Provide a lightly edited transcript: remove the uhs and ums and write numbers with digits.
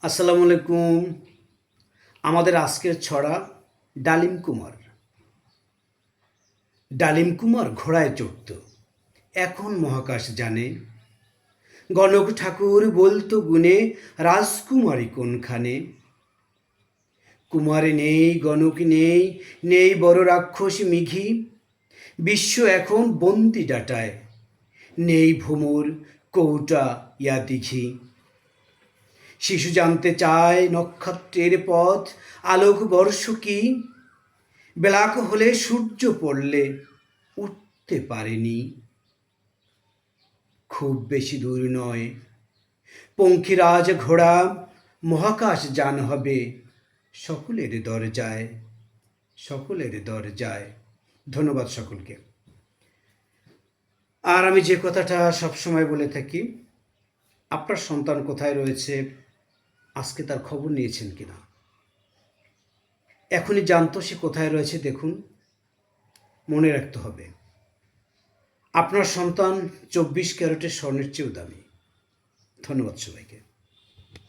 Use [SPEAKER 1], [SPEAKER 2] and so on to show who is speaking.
[SPEAKER 1] আসসালামু আলাইকুম। আমাদের আজকের ছড়া ডালিম কুমার। ডালিম কুমার ঘোড়ায় চড়ত, এখন মহাকাশ জানে। গণক ঠাকুর বলতো গুণে, রাজকুমারী কোনখানে। কুমারে নেই, গণক নেই, নেই বড় রাক্ষস মিঘি। বিশ্ব এখন বন্দি ডাটায়, নেই ভ্রমর কৌটা ইয়া দিঘি। শিশু জানতে চায় নক্ষত্রের পথ, আলোক বর্ষ কি। বেলাক হলে সূর্য পড়লে উঠতে পারেনি। খুব বেশি দূর নয়, পঙ্খিরাজ ঘোড়া মহাকাশ যান হবে সকলের দরজায়, সকলের দরজায়। ধন্যবাদ সকলকে। আর আমি যে কথাটা সবসময় বলে থাকি, আপনার সন্তান কোথায় রয়েছে, আজকে তার খবর নিয়েছেন কিনা? এখনই জানতো সে কোথায় রয়েছে, দেখুন। মনে রাখতে হবে, আপনার সন্তান 24 ক্যারেটের স্বর্ণের চেয়েও দামি। ধন্যবাদ সবাইকে।